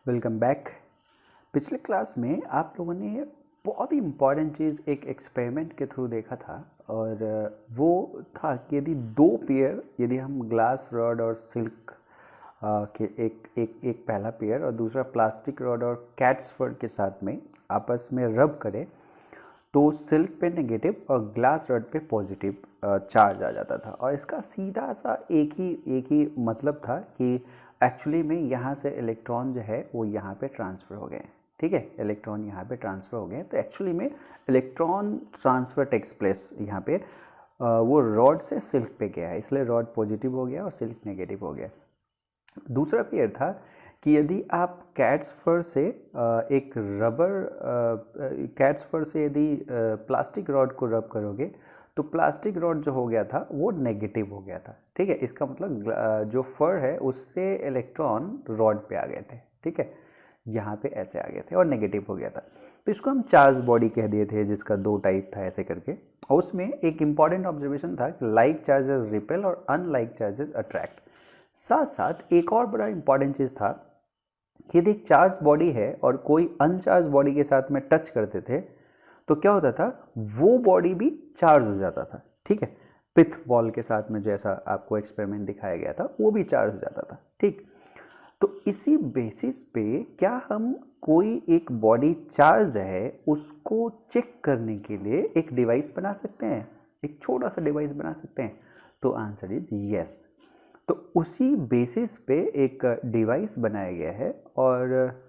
Welcome back. पिछले class में आप लोगों ने बहुत ही इम्पॉर्टेंट चीज़ एक एक्सपेरिमेंट के थ्रू देखा था और वो था कि यदि हम ग्लास रॉड और सिल्क के एक पहला पेयर और दूसरा प्लास्टिक रॉड और कैट्स फर के साथ में आपस में रब करें तो सिल्क पे नेगेटिव और ग्लास रॉड पे पॉजिटिव चार्ज आ जाता था। और इसका सीधा सा एक ही मतलब था कि एक्चुअली में यहाँ से इलेक्ट्रॉन जो है वो यहाँ पे ट्रांसफ़र हो गए। ठीक है, इलेक्ट्रॉन यहाँ पे ट्रांसफ़र हो गए तो एक्चुअली में इलेक्ट्रॉन ट्रांसफ़र टेक्स प्लेस यहाँ पे वो रॉड से सिल्क पे गया है, इसलिए रॉड पॉजिटिव हो गया और सिल्क नेगेटिव हो गया। दूसरा पेयर था कि यदि आप कैट्स फर से यदि प्लास्टिक रॉड को रब करोगे तो प्लास्टिक रॉड जो हो गया था वो नेगेटिव हो गया था। ठीक है, इसका मतलब जो फर है उससे इलेक्ट्रॉन रॉड पे आ गए थे। ठीक है, यहाँ पे ऐसे आ गए थे और नेगेटिव हो गया था। तो इसको हम चार्ज बॉडी कह दिए थे, जिसका दो टाइप था ऐसे करके। और उसमें एक इंपॉर्टेंट ऑब्जर्वेशन था कि लाइक चार्जेस रिपेल और अनलाइक चार्जेस अट्रैक्ट। साथ साथ एक और बड़ा इंपॉर्टेंट चीज़ था कि यदि एक चार्ज बॉडी है और कोई अनचार्ज बॉडी के साथ में टच करते थे तो क्या होता था, वो बॉडी भी चार्ज हो जाता था। ठीक है, पिथ बॉल के साथ में जैसा आपको एक्सपेरिमेंट दिखाया गया था वो भी चार्ज हो जाता था। ठीक, तो इसी बेसिस पे क्या हम कोई एक बॉडी चार्ज है उसको चेक करने के लिए एक डिवाइस बना सकते हैं, एक छोटा सा डिवाइस बना सकते हैं? तो आंसर इज यस। तो उसी बेसिस पे एक डिवाइस बनाया गया है और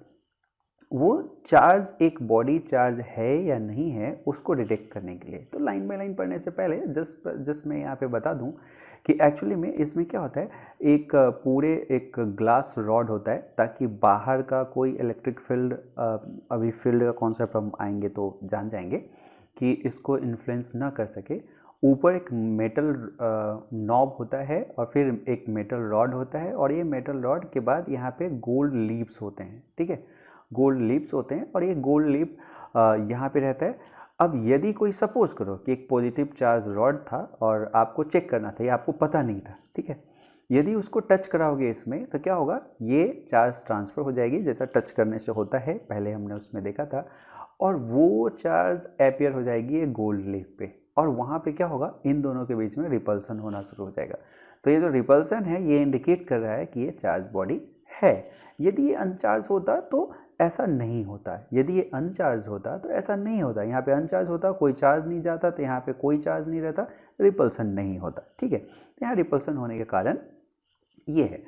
वो चार्ज एक बॉडी चार्ज है या नहीं है उसको डिटेक्ट करने के लिए। तो लाइन बाय लाइन पढ़ने से पहले जस्ट मैं यहाँ पे बता दूँ कि एक्चुअली में इसमें क्या होता है, एक ग्लास रॉड होता है ताकि बाहर का कोई इलेक्ट्रिक फील्ड, अभी फील्ड का कॉन्सेप्ट हम आएंगे तो जान जाएंगे कि इसको इन्फ्लुएंस ना कर सके। ऊपर एक मेटल नॉब होता है और फिर एक मेटल रॉड होता है और ये मेटल रॉड के बाद यहाँ पे गोल्ड लीव्स होते हैं। ठीक है, गोल्ड लीव्स होते हैं और ये गोल्ड लीव यहाँ पे रहता है। अब यदि कोई सपोज करो कि एक पॉजिटिव चार्ज रॉड था और आपको चेक करना था, ये आपको पता नहीं था। ठीक है, यदि उसको टच कराओगे इसमें तो क्या होगा, ये चार्ज ट्रांसफ़र हो जाएगी जैसा टच करने से होता है, पहले हमने उसमें देखा था। और वो चार्ज अपीयर हो जाएगी ये गोल्ड लीफ पे और वहाँ पे क्या होगा, इन दोनों के बीच में रिपल्सन होना शुरू हो जाएगा। तो ये जो रिपल्सन है ये इंडिकेट कर रहा है कि ये चार्ज बॉडी है। यदि ये अनचार्ज होता तो ऐसा नहीं होता, यदि ये अनचार्ज होता तो ऐसा नहीं होता। यहाँ पे अनचार्ज होता, कोई चार्ज नहीं जाता, तो यहाँ पे कोई चार्ज नहीं रहता, रिपल्सन नहीं होता। ठीक है, तो यहाँ रिपल्सन होने के कारण ये है।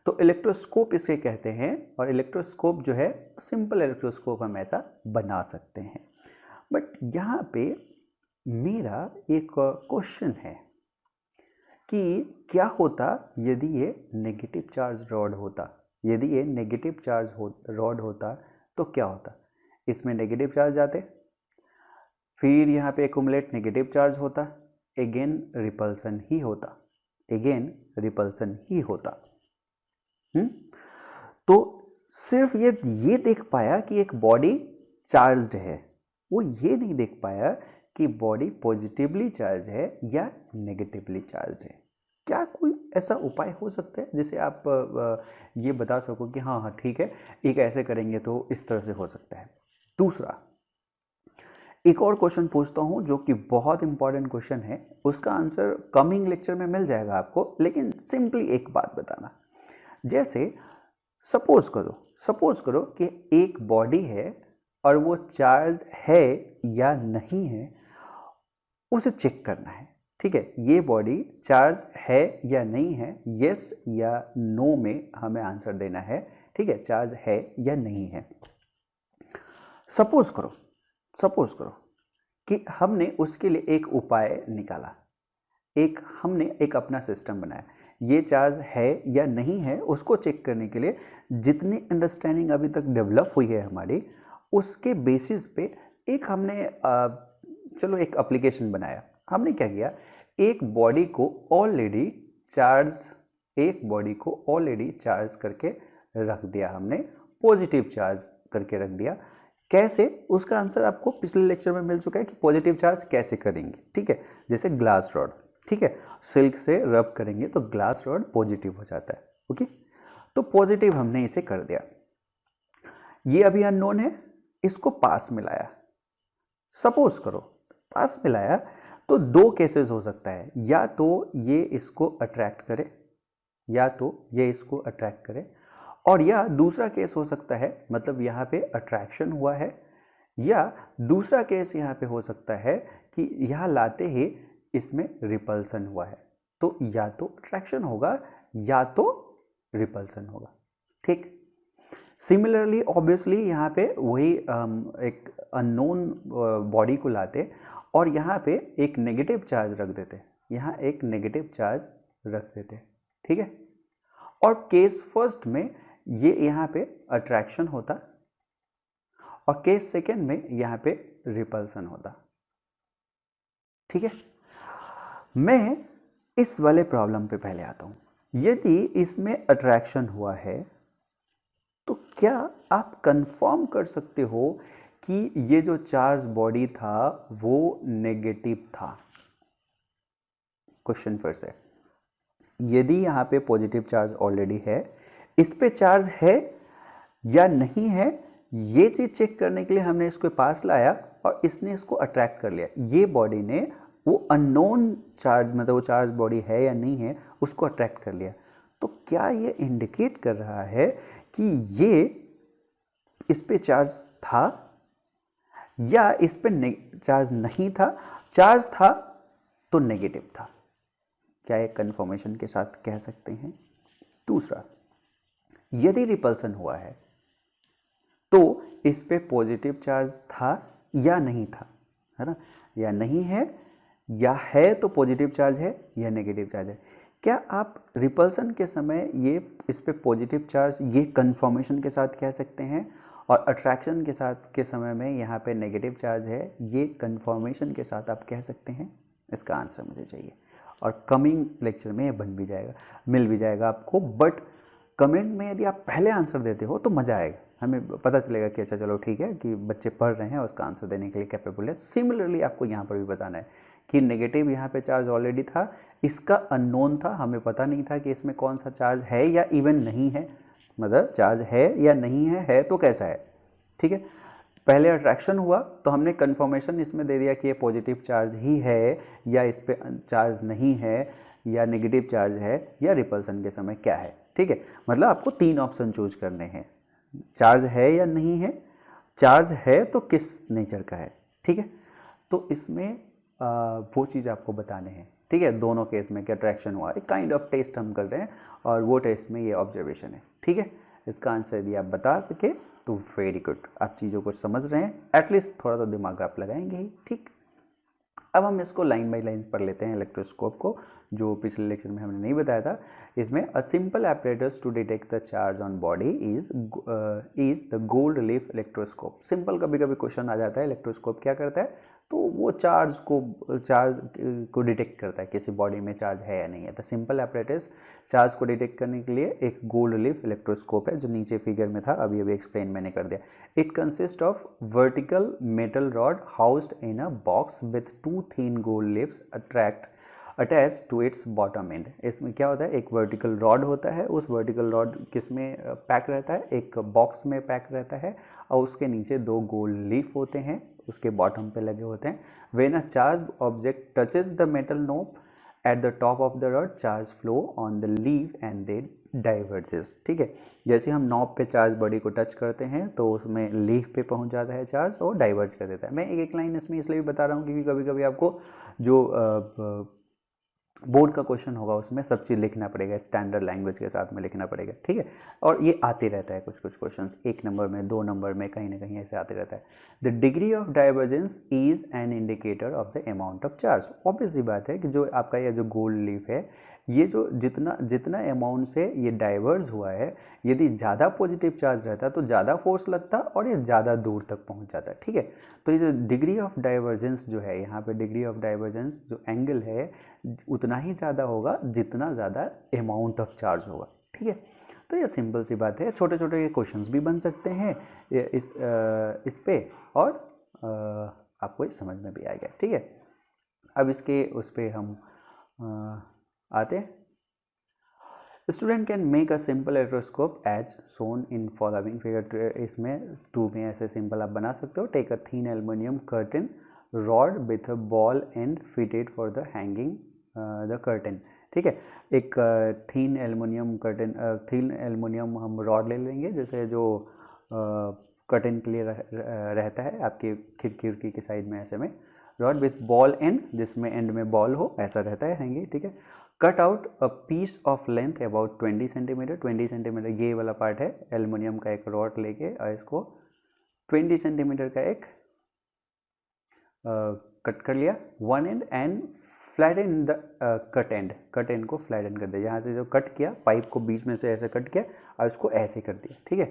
तो इलेक्ट्रोस्कोप इसे कहते हैं और इलेक्ट्रोस्कोप जो है सिंपल इलेक्ट्रोस्कोप हम ऐसा बना सकते हैं। बट यहाँ पे मेरा एक क्वेश्चन है कि क्या होता यदि ये नेगेटिव चार्ज रॉड होता, यदि ये नेगेटिव चार्ज रॉड होता तो क्या होता। इसमें नेगेटिव चार्ज आते, फिर यहाँ पे एक्युमुलेट नेगेटिव चार्ज होता, अगेन रिपल्सन ही होता, अगेन रिपल्सन ही होता। तो सिर्फ ये देख पाया कि एक बॉडी चार्ज्ड है, वो ये नहीं देख पाया कि बॉडी पॉजिटिवली चार्ज है या नेगेटिवली चार्ज है। क्या कोई ऐसा उपाय हो सकता है जिसे आप ये बता सको कि हाँ हाँ ठीक है, एक ऐसे करेंगे तो इस तरह से हो सकता है? दूसरा एक और क्वेश्चन पूछता हूँ जो कि बहुत इंपॉर्टेंट क्वेश्चन है, उसका आंसर कमिंग लेक्चर में मिल जाएगा आपको, लेकिन सिंपली एक बात बताना। जैसे सपोज करो कि एक बॉडी है और वो चार्ज है या नहीं है उसे चेक करना है। ठीक है, ये बॉडी चार्ज है या नहीं है, यस या नो में हमें आंसर देना है। ठीक है, चार्ज है या नहीं है। सपोज करो कि हमने उसके लिए एक उपाय निकाला, हमने एक अपना सिस्टम बनाया, ये चार्ज है या नहीं है उसको चेक करने के लिए जितनी अंडरस्टैंडिंग अभी तक डेवलप हुई है हमारी, उसके बेसिस पे एक हमने चलो एक एप्लीकेशन बनाया। हमने क्या किया, एक बॉडी को ऑलरेडी चार्ज करके रख दिया, हमने पॉजिटिव चार्ज करके रख दिया। कैसे, उसका आंसर आपको पिछले लेक्चर में मिल चुका है कि पॉजिटिव चार्ज कैसे करेंगे। ठीक है, जैसे ग्लास रॉड, ठीक है, सिल्क से रब करेंगे तो ग्लास रॉड पॉजिटिव हो जाता है। ओके, तो पॉजिटिव हमने इसे कर दिया। ये अभी अननोन है, इसको पास मिलाया, सपोज करो पास मिलाया, तो दो केसेस हो सकता है, या तो ये इसको अट्रैक्ट करे, या तो ये इसको अट्रैक्ट करे, और या दूसरा केस हो सकता है, मतलब यहाँ पे अट्रैक्शन हुआ है, या दूसरा केस यहाँ पे हो सकता है कि यहाँ लाते ही इसमें रिपल्सन हुआ है। तो या तो अट्रैक्शन होगा या तो रिपल्सन होगा, ठीक। सिमिलरली ऑब्वियसली यहाँ पे वही एक अननोन बॉडी को लाते और यहाँ पे एक नेगेटिव चार्ज रख देते, यहाँ एक नेगेटिव चार्ज रख देते, ठीक है। और केस फर्स्ट में ये यहाँ पे अट्रैक्शन होता और केस सेकेंड में यहाँ पे रिपल्सन होता, ठीक है। मैं इस वाले प्रॉब्लम पे पहले आता हूँ। यदि इसमें अट्रैक्शन हुआ है तो क्या आप कंफर्म कर सकते हो कि ये जो चार्ज बॉडी था वो नेगेटिव था? क्वेश्चन फिर से, यदि यहाँ पे पॉजिटिव चार्ज ऑलरेडी है, इस पे चार्ज है या नहीं है, ये चीज चेक करने के लिए हमने इसको पास लाया और इसने इसको अट्रैक्ट कर लिया। ये बॉडी ने वो अननोन चार्ज, मतलब वो चार्ज बॉडी है या नहीं है, उसको अट्रैक्ट कर लिया। तो क्या ये इंडिकेट कर रहा है कि ये इस पे चार्ज था या इस पे चार्ज नहीं था? चार्ज था तो नेगेटिव था, क्या एक कंफर्मेशन के साथ कह सकते हैं? दूसरा, यदि रिपल्सन हुआ है तो इस पे पॉजिटिव चार्ज था या नहीं था, है ना, या नहीं है, या है तो पॉजिटिव चार्ज है या नेगेटिव चार्ज है। क्या आप रिपल्सन के समय ये इस पे पॉजिटिव चार्ज ये कंफर्मेशन के साथ कह सकते हैं, और अट्रैक्शन के साथ के समय में यहाँ पे नेगेटिव चार्ज है, ये कंफर्मेशन के साथ आप कह सकते हैं? इसका आंसर मुझे चाहिए, और कमिंग लेक्चर में ये बन भी जाएगा, मिल भी जाएगा आपको। बट कमेंट में यदि आप पहले आंसर देते हो तो मज़ा आएगा, हमें पता चलेगा कि अच्छा चलो ठीक है कि बच्चे पढ़ रहे हैं और उसका आंसर देने के लिए कैपेबल है। सिमिलरली आपको यहाँ पर भी बताना है कि नेगेटिव यहाँ पे चार्ज ऑलरेडी था, इसका अननोन था, हमें पता नहीं था कि इसमें कौन सा चार्ज है या इवन नहीं है, मतलब चार्ज है या नहीं है तो कैसा है, ठीक है। पहले अट्रैक्शन हुआ तो हमने कंफर्मेशन इसमें दे दिया कि ये पॉजिटिव चार्ज ही है, या इस पे चार्ज नहीं है, या नेगेटिव चार्ज है, या रिपल्सन के समय क्या है, ठीक है। मतलब आपको तीन ऑप्शन चूज करने हैं, चार्ज है या नहीं है, चार्ज है तो किस नेचर का है, ठीक है। तो इसमें वो चीज़ आपको बताने हैं, ठीक है। दोनों केस में क्या अट्रैक्शन हुआ, एक काइंड ऑफ टेस्ट हम कर रहे हैं, और वो टेस्ट में ये ऑब्जर्वेशन है, ठीक है। इसका आंसर यदि आप बता सके तो वेरी गुड, आप चीज़ों को समझ रहे हैं, एटलीस्ट थोड़ा तो दिमाग आप लगाएंगे ही, ठीक। अब हम इसको लाइन बाय लाइन पढ़ लेते हैं इलेक्ट्रोस्कोप को, जो पिछले लेक्चर में हमने नहीं बताया था। इसमें a simple apparatus to detect the charge on body is the gold leaf electroscope. Simple कभी कभी क्वेश्चन आ जाता है, इलेक्ट्रोस्कोप क्या करता है, तो वो चार्ज को डिटेक्ट करता है किसी बॉडी में चार्ज है या नहीं है। तो सिंपल apparatus चार्ज को डिटेक्ट करने के लिए एक गोल्ड रिलीफ इलेक्ट्रोस्कोप है, जो नीचे फिगर में था, अभी अभी एक्सप्लेन मैंने कर दिया। It consist of vertical metal rod housed in a box with two thin gold leaves attach to its bottom end. इसमें क्या होता है, एक वर्टिकल रॉड होता है, उस वर्टिकल रॉड किस में पैक रहता है, एक बॉक्स में पैक रहता है, और उसके नीचे दो गोल्ड लीफ होते हैं, उसके बॉटम पे लगे होते हैं। When a charge object touches the metal knob at the top of the rod, charge flow on the leaf and they diverges, ठीक है। जैसे हम नॉब पे चार्ज बॉडी को टच करते हैं तो उसमें लीफ पे पहुंच जाता है चार्ज और डाइवर्ज कर देता है। मैं एक एक लाइन इसमें इसलिए भी बता रहा हूँ क्योंकि कभी कभी आपको जो बोर्ड का क्वेश्चन होगा उसमें सब चीज़ लिखना पड़ेगा, स्टैंडर्ड लैंग्वेज के साथ में लिखना पड़ेगा, ठीक है। और ये आते रहता है कुछ कुछ क्वेश्चंस, 1 नंबर में 2 नंबर में कहीं ना कहीं ऐसे आते रहता है। The degree of divergence is an indicator of the amount of charge. Obvious सी बात है कि जो आपका ये जो गोल्ड लीफ है, ये जो जितना जितना अमाउंट से ये डाइवर्ज हुआ है, यदि ज़्यादा पॉजिटिव चार्ज रहता तो ज़्यादा फोर्स लगता और ये ज़्यादा दूर तक पहुंच जाता, ठीक है। तो ये जो डिग्री ऑफ डाइवर्जेंस जो है यहाँ पे, डिग्री ऑफ डाइवर्जेंस जो एंगल है उतना ही ज़्यादा होगा जितना ज़्यादा अमाउंट ऑफ चार्ज होगा, ठीक है। तो ये सिंपल सी बात है, छोटे छोटे क्वेश्चंस भी बन सकते हैं इस पे, और आपको ये समझ में भी आ गया, ठीक है। अब इसके उस पर हम आते हैं। Student can make a simple electroscope as shown in following figure. इसमें 2 में ऐसे सिंपल आप बना सकते हो। Take a thin aluminium curtain rod with a ball end fitted for the hanging the curtain. ठीक है, एक thin aluminium curtain, thin aluminium हम रॉड ले लेंगे, जैसे जो कर्टन के लिए रहता है आपकी खिड़की उड़की की साइड में, ऐसे में रॉड विथ बॉल एंड, जिसमें एंड में बॉल हो, ऐसा रहता है हैंगिंग। ठीक है, cut out a piece of length about 20 centimetre. 20 centimetre ये वाला पार्ट है एल्युमिनियम का, एक रॉड लेके और इसको 20 सेंटीमीटर का एक कट कर लिया one and, and flatten the cut and, cut and को फ्लैटन कर दिया। यहाँ से जो कट किया पाइप को बीच में से ऐसे कट किया और इसको ऐसे कर दिया। ठीक है,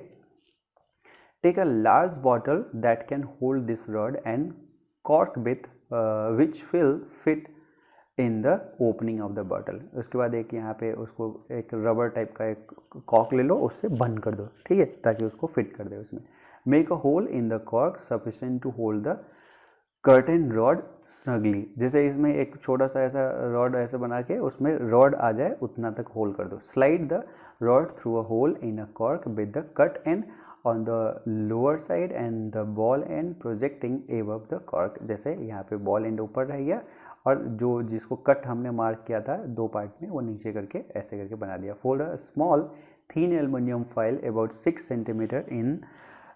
take a large bottle that can hold this rod and cork with which will fit in the opening of the bottle. उसके बाद एक यहाँ पे उसको एक रबर टाइप का एक कॉर्क ले लो, उससे बंद कर दो। ठीक है, ताकि उसको फिट कर दे उसमें। Make a hole in the cork sufficient to hold the curtain rod snugly. जैसे इसमें एक छोटा सा ऐसा रॉड ऐसे बना के उसमें रॉड आ जाए उतना तक होल कर दो। Slide the rod through a hole in a cork with the cut end on the lower side and the ball end projecting above the cork. जैसे यहाँ पे बॉल एंड ऊपर रह गया और जो जिसको कट हमने मार्क किया था 2 पार्ट में, वो नीचे करके ऐसे करके बना दिया। Fold a small thin aluminium foil about 6 centimetre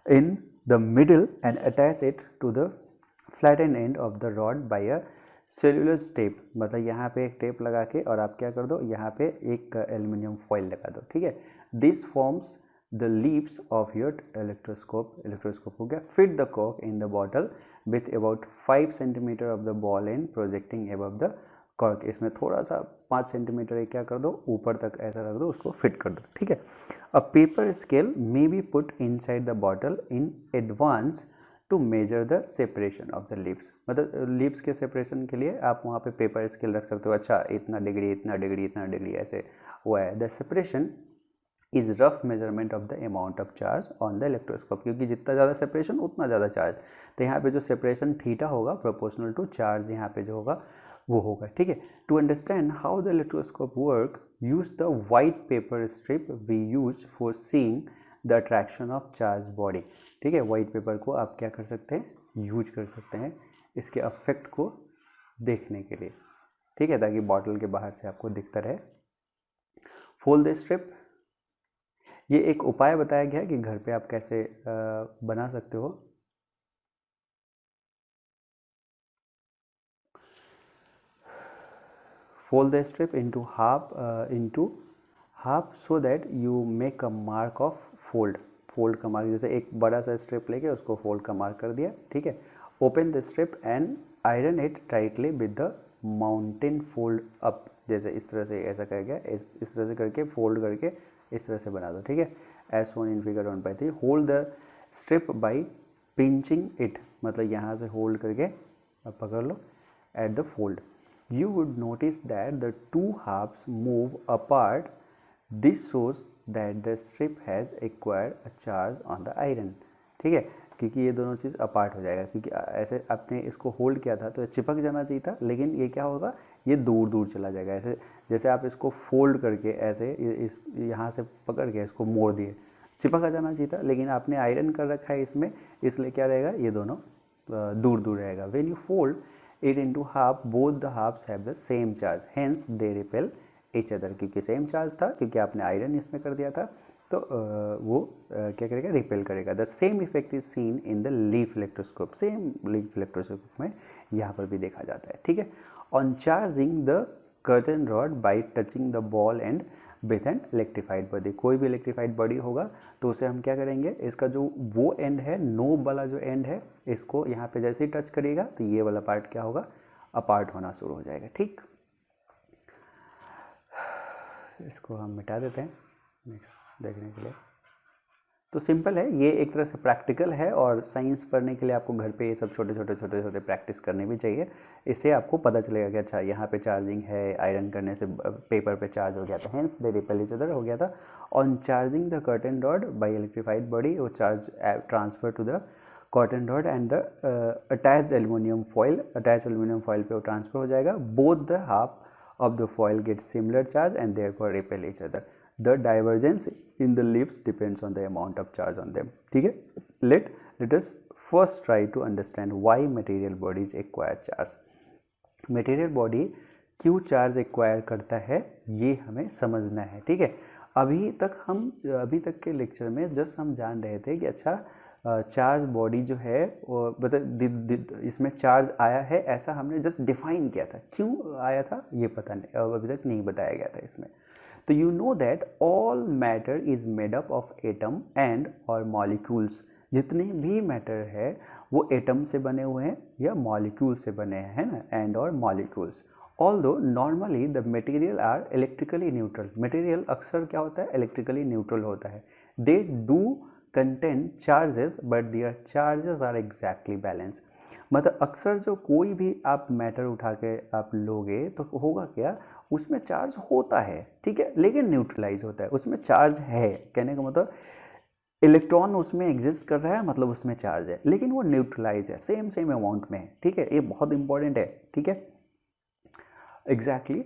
in the middle and attach it to the flattened end of the rod by a cellulose tape। मतलब यहाँ पे एक टेप लगा के और आप क्या कर दो, यहाँ पे एक एल्युमिनियम फॉइल लगा दो। ठीक है, this forms the leaves of your electroscope. Electroscope हो गया। Fit the cork in the bottle with about 5 centimetre of the ball end projecting above the cork. इसमें थोड़ा सा 5 सेंटीमीटर क्या कर दो, ऊपर तक ऐसा रख दो, उसको फिट कर दो। ठीक है, a paper scale may be put inside the bottle in advance to measure the separation of the leaves. मतलब लीव्स के सेपरेशन के लिए आप वहाँ पे पेपर स्केल रख सकते हो। अच्छा, इतना डिग्री, इतना डिग्री, इतना डिग्री, ऐसे हुआ है। The separation is rough measurement of the amount of charge on the electroscope, क्योंकि जितना ज़्यादा सेपरेशन उतना ज़्यादा चार्ज। तो यहाँ पे जो सेपरेशन थीटा होगा प्रोपोर्शनल टू चार्ज यहाँ पे जो होगा वो होगा। ठीक है, to understand how the electroscope work use the white paper strip we use for seeing the attraction of charge body. ठीक है, वाइट पेपर को आप क्या कर सकते हैं, यूज कर सकते हैं इसके अफेक्ट को देखने के लिए। ठीक है, ताकि बॉटल के बाहर से आपको दिखता रहे। फोल्ड द स्ट्रिप, ये एक उपाय बताया गया है कि घर पे आप कैसे बना सकते हो। Fold the strip into half so that you make a mark of fold। Fold का मार्क, जैसे एक बड़ा सा स्ट्रिप लेके उसको फोल्ड का मार्क कर दिया। ठीक है, open the strip and iron it tightly with the mountain fold up. जैसे इस तरह से ऐसा कर गया, इस तरह से करके फोल्ड करके इस तरह से बना दो। ठीक है, as shown in figure 1/3। Hold the strip by pinching it, मतलब यहाँ से होल्ड करके अब पकड़ लो at the fold. You would notice that the two halves move apart. This shows that the strip has acquired a charge on the iron। ठीक है, क्योंकि ये दोनों चीज़ अपार्ट हो जाएगा, क्योंकि ऐसे आपने इसको होल्ड किया था तो चिपक जाना चाहिए था, लेकिन ये क्या होगा, ये दूर दूर चला जाएगा। ऐसे जैसे आप इसको फोल्ड करके ऐसे इस यहाँ से पकड़ के इसको मोड़ दिए, चिपक जाना चाहिए था, लेकिन आपने आयरन कर रखा है इसमें, इसलिए क्या रहेगा, ये दोनों दूर दूर रहेगा। When you fold it into half, both the halves have the same charge, hence they repel each other। क्योंकि सेम चार्ज था, क्योंकि आपने आयरन इसमें कर दिया था, तो वो क्या करेगा, रिपेल करेगा। The same effect is seen in the leaf electroscope. Same leaf electroscope में यहाँ पर भी देखा जाता है। ठीक है, on charging the curtain rod by touching the ball and with an electrified body. कोई भी इलेक्ट्रीफाइड बॉडी होगा तो उसे हम क्या करेंगे, इसका जो वो एंड है, नोब वाला जो एंड है, इसको यहाँ पे जैसे ही टच करेगा तो ये वाला पार्ट क्या होगा, अपार्ट होना शुरू हो जाएगा। ठीक, इसको हम मिटा देते हैं नेक्स्ट देखने के लिए। तो सिंपल है, ये एक तरह से प्रैक्टिकल है, और साइंस पढ़ने के लिए आपको घर पे ये सब छोटे छोटे प्रैक्टिस करने भी चाहिए। इससे आपको पता चलेगा कि अच्छा यहाँ पे चार्जिंग है, आयरन करने से पेपर पे चार्ज हो गया था, hence they repel each other हो गया था। On charging the curtain rod by electrified body, वो charge transfer to the cotton rod and the attached aluminium foil, attached aluminium foil पे वो ट्रांसफर हो जाएगा। Both the half of the foil gets similar charge and therefore repel each other। The divergence in the leaves depends on the amount of charge on them. ठीक है, let us first try to understand why material bodies acquire charge. Material body क्यों charge acquire करता है ये हमें समझना है। ठीक है, अभी तक के लेक्चर में जस्ट हम जान रहे थे कि अच्छा चार्ज बॉडी जो है वो मतलब इसमें चार्ज आया है, ऐसा हमने जस्ट डिफाइन किया था। क्यों आया था ये पता नहीं, अभी तक नहीं बताया गया था इसमें। तो you know that all matter is made up of atom and और मॉलिक्यूल्स। जितने भी मैटर है वो एटम से बने हुए हैं या मॉलिक्यूल से बने हैं, है ना, एंड और molecules. Although normally the material are electrically neutral. Material अक्सर क्या होता है, इलेक्ट्रिकली न्यूट्रल होता है। They do contain charges but their charges are exactly balance. मतलब अक्सर जो कोई भी आप मैटर उठा के आप लोगे तो होगा क्या, उसमें चार्ज होता है, ठीक है, लेकिन न्यूट्रलाइज होता है। उसमें चार्ज है, कहने का मतलब इलेक्ट्रॉन उसमें एग्जिस्ट कर रहा है, मतलब उसमें चार्ज है, लेकिन वो न्यूट्रलाइज है, सेम अमाउंट में है। ठीक है, ये बहुत इंपॉर्टेंट है। ठीक है, exactly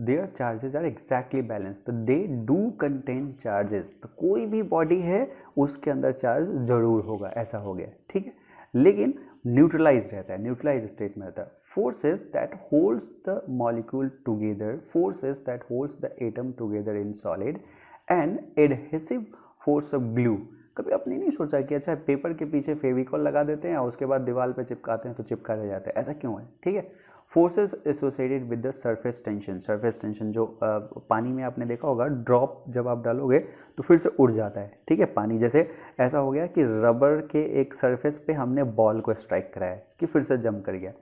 their charges are exactly balance. तो दे डू कंटेन चार्जेस, तो कोई भी बॉडी है उसके अंदर चार्ज जरूर होगा, ऐसा हो गया। ठीक है, लेकिन न्यूट्रलाइज रहता है, न्यूट्रलाइज स्टेट में रहता है। Forces that holds the molecule together, forces that holds the atom together in solid and adhesive force of glue. कभी आपने नहीं सोचा कि अच्छा पेपर के पीछे फेविकॉल लगा देते हैं और उसके बाद दीवार पे चिपकाते हैं तो चिपका रह जाता है, ऐसा क्यों है? ठीक है, forces associated with the surface tension. Surface tension जो पानी में आपने देखा होगा, ड्रॉप जब आप डालोगे तो फिर से उड़ जाता है। ठीक है, पानी जैसे ऐसा हो गया कि रबर के एक सरफेस पे हमने बॉल को स्ट्राइक कराया कि फिर से जंप कर गया।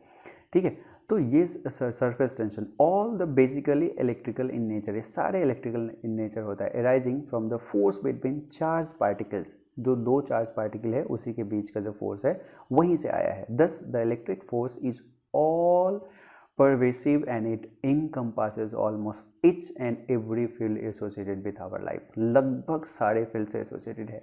ठीक है, तो ये surface tension all the basically electrical in nature, ये सारे इलेक्ट्रिकल इन नेचर होता है। Arising from the force between charge particles, जो दो चार्ज पार्टिकल है उसी के बीच का जो फोर्स है वहीं से आया है। दस the electric force is all pervasive and it encompasses almost each and every field associated with our life। लगभग सारे फील्ड से एसोसिएटेड है।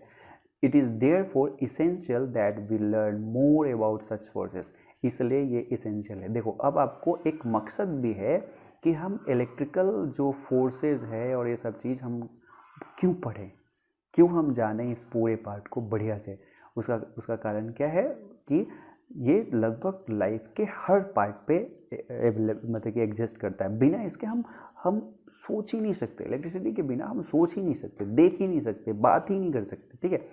It is therefore essential that we learn more about such forces। इसलिए ये essential है। देखो अब आपको एक मकसद भी है कि हम इलेक्ट्रिकल जो फोर्सेस है और ये सब चीज़ हम क्यों पढ़ें, क्यों हम जानें इस पूरे पार्ट को बढ़िया से। उसका कारण क्या है कि ये लगभग लाइफ के हर पार्ट पे मतलब कि एग्जिस्ट करता है। बिना इसके हम सोच ही नहीं सकते। इलेक्ट्रिसिटी के बिना हम सोच ही नहीं सकते, देख ही नहीं सकते, बात ही नहीं कर सकते। ठीक है,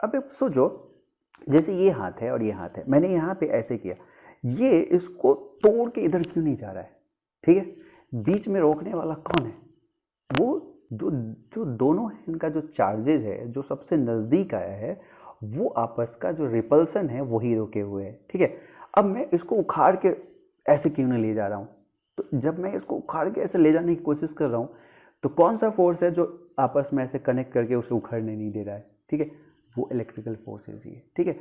अब आप सोचो जैसे ये हाथ है और ये हाथ है, मैंने यहाँ पे ऐसे किया, ये इसको तोड़ के इधर क्यों नहीं जा रहा है? ठीक है, बीच में रोकने वाला कौन है? वो जो दोनों है, इनका जो चार्जेज है, जो सबसे नज़दीक आया है, वो आपस का जो रिपल्सन है वही रोके हुए है। ठीक है, अब मैं इसको उखाड़ के ऐसे क्यों नहीं ले जा रहा हूँ? तो जब मैं इसको उखाड़ के ऐसे ले जाने की कोशिश कर रहा हूँ तो कौन सा फोर्स है जो आपस में ऐसे कनेक्ट करके उसे उखाड़ने नहीं दे रहा है? ठीक है, वो इलेक्ट्रिकल फोर्सेस ही है। ठीक है,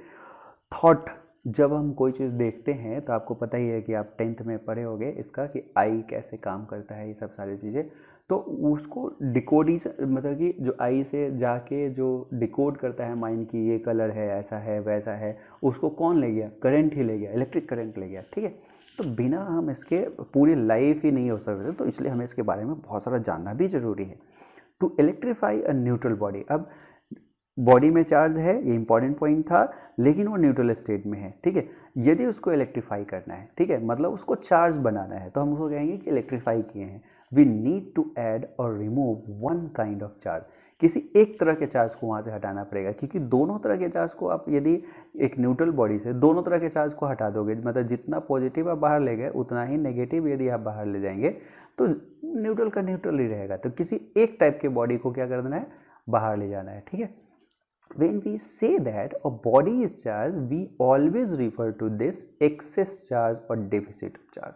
थॉट, जब हम कोई चीज़ देखते हैं तो आपको पता ही है कि आप 10th में पढ़े होंगे इसका कि आई कैसे काम करता है, ये सब सारी चीज़ें। तो उसको डिकोडिशन मतलब कि जो आई से जाके जो डिकोड करता है माइंड की ये कलर है, ऐसा है, वैसा है, उसको कौन ले गया? करंट ही ले गया, इलेक्ट्रिक करंट ले गया। ठीक है, तो बिना हम इसके पूरी लाइफ ही नहीं हो सकते, तो इसलिए हमें इसके बारे में बहुत सारा जानना भी ज़रूरी है। To electrify a neutral body, अब बॉडी में चार्ज है, ये इंपॉर्टेंट पॉइंट था, लेकिन वो न्यूट्रल स्टेट में है। ठीक है, यदि उसको इलेक्ट्रीफाई करना है, ठीक है, मतलब उसको चार्ज बनाना है, तो हम उसको कहेंगे कि इलेक्ट्रीफाई किए हैं। वी नीड टू ऐड और remove one kind of charge, किसी एक तरह के चार्ज को वहाँ से हटाना पड़ेगा, क्योंकि दोनों तरह के चार्ज को आप यदि एक न्यूट्रल बॉडी से दोनों तरह के चार्ज को हटा दोगे, मतलब जितना पॉजिटिव आप बाहर ले गए उतना ही नेगेटिव यदि आप बाहर ले जाएंगे तो न्यूट्रल का न्यूट्रल ही रहेगा। तो किसी एक टाइप के बॉडी को क्या कर देना है? बाहर ले जाना है। ठीक है, when we say that a body is charged, we always refer to this excess charge or deficit of charge।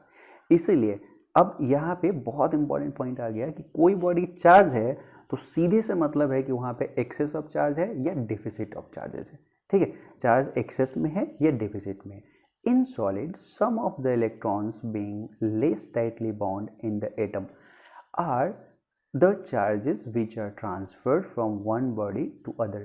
इसीलिए अब यहाँ पे बहुत इंपॉर्टेंट पॉइंट आ गया कि कोई बॉडी चार्ज है तो सीधे से मतलब है कि वहाँ पे एक्सेस ऑफ चार्ज है या डेफिसिट ऑफ चार्जेस है। ठीक है, चार्ज एक्सेस में है या डेफिसिट में है। In solid some of the electrons being less tightly bound in the atom are the charges which are transferred from one body to other।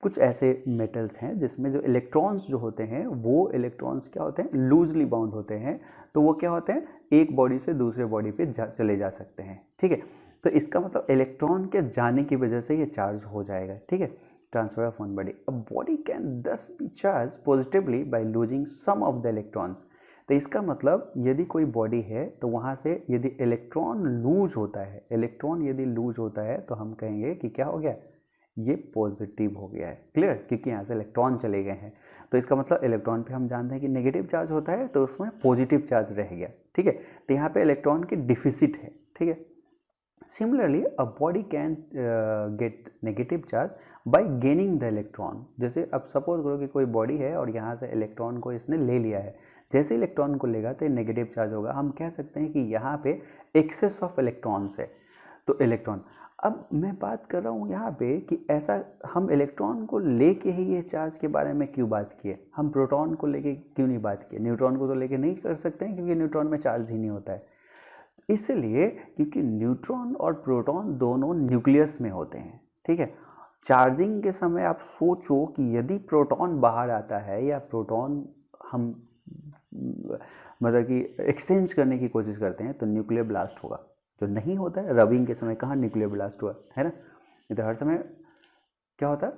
कुछ ऐसे मेटल्स हैं जिसमें जो इलेक्ट्रॉन्स जो होते हैं वो इलेक्ट्रॉन्स क्या होते हैं, लूजली बाउंड होते हैं। तो वो क्या होते हैं, एक बॉडी से दूसरे बॉडी पे चले जा सकते हैं। ठीक है, तो इसका मतलब इलेक्ट्रॉन के जाने की वजह से ये चार्ज हो जाएगा। ठीक है, transfer of one body. A body can thus be charge positively by losing some of the electrons. तो इसका मतलब यदि कोई बॉडी है तो वहाँ से यदि इलेक्ट्रॉन लूज होता है, इलेक्ट्रॉन यदि लूज होता है तो हम कहेंगे कि क्या हो गया, ये पॉजिटिव हो गया है। क्लियर, क्योंकि यहाँ से इलेक्ट्रॉन चले गए हैं। तो इसका मतलब इलेक्ट्रॉन पे हम जानते हैं कि नेगेटिव चार्ज होता है तो उसमें पॉजिटिव चार्ज रह गया। ठीक है, तो यहाँ पे इलेक्ट्रॉन की डिफिसिट है। ठीक है, similarly a body can get negative charge by gaining the electron. जैसे अब सपोज करो कि कोई बॉडी है और यहाँ से इलेक्ट्रॉन को इसने ले लिया है, जैसे इलेक्ट्रॉन को लेगा तो नेगेटिव चार्ज होगा। हम कह सकते हैं कि यहाँ पे एक्सेस ऑफ इलेक्ट्रॉन्स है। तो इलेक्ट्रॉन, अब मैं बात कर रहा हूँ यहाँ पे कि ऐसा हम इलेक्ट्रॉन को लेके ही ये चार्ज के बारे में क्यों बात किए, हम प्रोटॉन को लेके क्यों नहीं बात किए, न्यूट्रॉन को तो लेके नहीं कर सकते हैं क्योंकि न्यूट्रॉन में चार्ज ही नहीं होता है। इसलिए क्योंकि न्यूट्रॉन और प्रोटॉन दोनों न्यूक्लियस में होते हैं। ठीक है, चार्जिंग के समय आप सोचो कि यदि प्रोटॉन बाहर आता है या प्रोटॉन हम मतलब कि एक्सचेंज करने की कोशिश करते हैं तो न्यूक्लियर ब्लास्ट होगा। जो नहीं होता है, रबिंग के समय कहाँ न्यूक्लियर ब्लास्ट हुआ है ना, नहीं तो हर समय क्या होता है,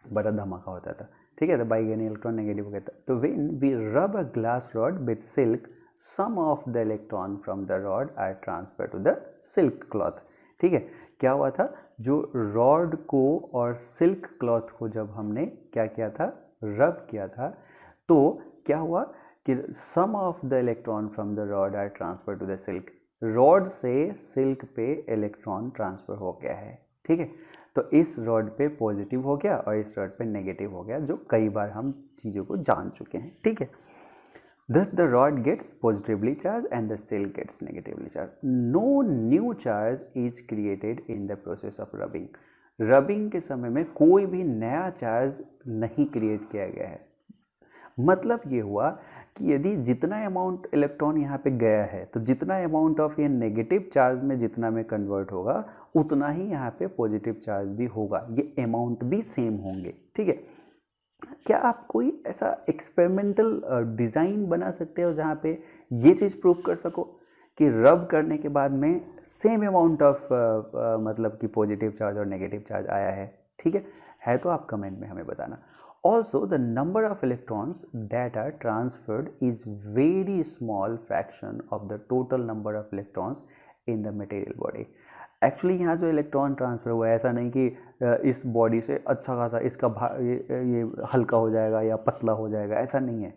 बड़ा धमाका होता था। ठीक है, तो बाई गेनिंग इलेक्ट्रॉन नेगेटिव हो गया था। तो when we rub a glass rod with silk, some of the electron from the rod are transfer to the silk cloth. ठीक है, क्या हुआ था, जो रॉड को और सिल्क क्लॉथ को जब हमने क्या किया था, रब किया था, तो क्या हुआ कि some of the electron from the rod are transfer to the silk. Rod से सिल्क पे इलेक्ट्रॉन ट्रांसफर हो गया है। ठीक है, तो इस रॉड पे पॉजिटिव हो गया और इस रॉड पे नेगेटिव हो गया, जो कई बार हम चीज़ों को जान चुके हैं। ठीक है, thus the rod gets positively charged and the silk gets negatively charged. No new charge is created in the process of rubbing. Rubbing के समय में कोई भी नया चार्ज नहीं क्रिएट किया गया है। मतलब ये हुआ कि यदि जितना अमाउंट इलेक्ट्रॉन यहाँ पे गया है तो जितना अमाउंट ऑफ ये नेगेटिव चार्ज में जितना में कन्वर्ट होगा उतना ही यहाँ पे पॉजिटिव चार्ज भी होगा, ये अमाउंट भी सेम होंगे। ठीक है, क्या आप कोई ऐसा एक्सपेरिमेंटल डिज़ाइन बना सकते हो जहाँ पे ये चीज़ प्रूव कर सको कि रब करने के बाद में सेम अमाउंट ऑफ मतलब कि पॉजिटिव चार्ज और नेगेटिव चार्ज आया है? ठीक है तो आप कमेंट में हमें बताना। Also, the number of electrons that are transferred is very small fraction of the total number of electrons in the material body. Actually यहाँ जो इलेक्ट्रॉन ट्रांसफ़र हुआ है, ऐसा नहीं कि इस बॉडी से अच्छा खासा इसका ये हल्का हो जाएगा या पतला हो जाएगा, ऐसा नहीं है।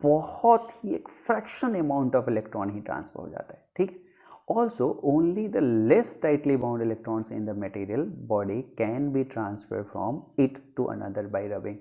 बहुत ही एक fraction amount of electron he transfer हो जाता है। ठीक है, also only the less tightly bound electrons in the material body can be transferred from it to another by rubbing.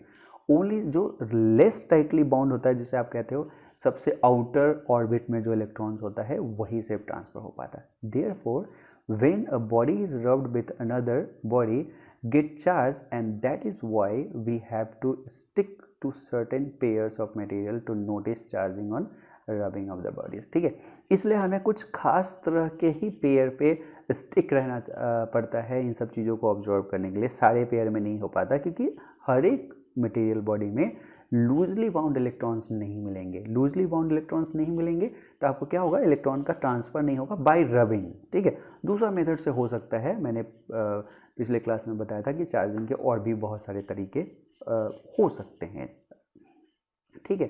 Only जो लेस टाइटली बाउंड होता है, जिसे आप कहते हो सबसे आउटर ऑर्बिट में जो इलेक्ट्रॉन्स होता है, वही से ट्रांसफर हो पाता है। Therefore when a body is rubbed with another body get charge and that is why we have to stick to certain pairs of material to notice charging on rubbing of the bodies. ठीक है, इसलिए हमें कुछ खास तरह के ही pair पे stick रहना पड़ता है इन सब चीज़ों को ऑब्जर्व करने के लिए। सारे पेयर में नहीं हो पाता क्योंकि हर एक मटेरियल बॉडी में लूजली बाउंड इलेक्ट्रॉन्स नहीं मिलेंगे। लूजली बाउंड इलेक्ट्रॉन्स नहीं मिलेंगे तो आपको क्या होगा, इलेक्ट्रॉन का ट्रांसफ़र नहीं होगा बाय रबिंग। ठीक है, दूसरा मेथड से हो सकता है, मैंने पिछले क्लास में बताया था कि चार्जिंग के और भी बहुत सारे तरीके हो सकते हैं। ठीक है,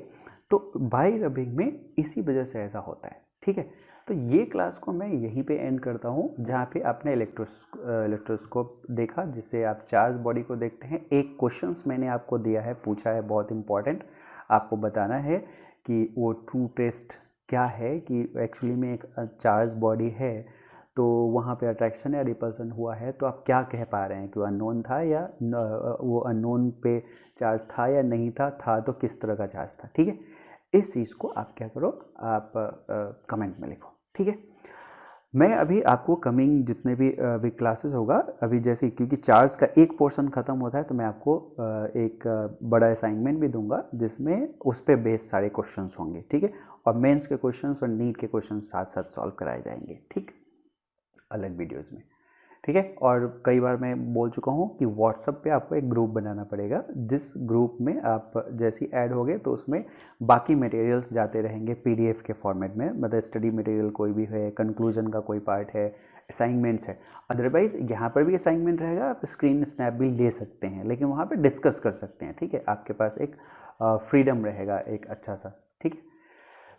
तो बाय रबिंग में इसी वजह से ऐसा होता है। ठीक है, तो ये क्लास को मैं यहीं पे एंड करता हूँ, जहाँ पे आपने इलेक्ट्रोस्कोप देखा जिससे आप चार्ज बॉडी को देखते हैं। एक क्वेश्चंस मैंने आपको दिया है, पूछा है, बहुत इंपॉर्टेंट, आपको बताना है कि वो ट्रू टेस्ट क्या है, कि एक्चुअली में एक चार्ज बॉडी है तो वहाँ पे अट्रैक्शन या रिपल्सन हुआ है, तो आप क्या कह पा रहे हैं कि वो अननोन था या वो अननोन पे चार्ज था या नहीं था तो किस तरह का चार्ज था। ठीक है, इस चीज़ को आप क्या करो, आप कमेंट में लिखो। ठीक है, मैं अभी आपको कमिंग जितने भी अभी क्लासेस होगा, अभी जैसे क्योंकि चार्ज का एक पोर्शन ख़त्म होता है तो मैं आपको एक बड़ा असाइनमेंट भी दूंगा जिसमें उस पर बेस सारे क्वेश्चंस होंगे। ठीक है, और मेंस के क्वेश्चंस और नीट के क्वेश्चंस साथ साथ सॉल्व कराए जाएंगे। ठीक, अलग वीडियोज़ में। ठीक। ठीक है। और कई बार मैं बोल चुका हूँ कि व्हाट्सएप पे आपको एक ग्रुप बनाना पड़ेगा, जिस ग्रुप में आप जैसे ही ऐड होगे तो उसमें बाकी मटेरियल्स जाते रहेंगे पीडीएफ के फॉर्मेट में, मतलब स्टडी मटेरियल कोई भी है, कंक्लूजन का कोई पार्ट है, असाइनमेंट्स है। अदरवाइज यहाँ पर भी असाइनमेंट रहेगा, आप स्क्रीन स्नैप भी ले सकते हैं, लेकिन वहाँ पे डिस्कस कर सकते हैं, ठीक है। आपके पास एक फ्रीडम रहेगा एक अच्छा सा, ठीक है।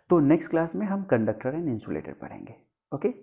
तो नेक्स्ट क्लास में हम कंडक्टर एंड इंसुलेटर पढ़ेंगे। ओके।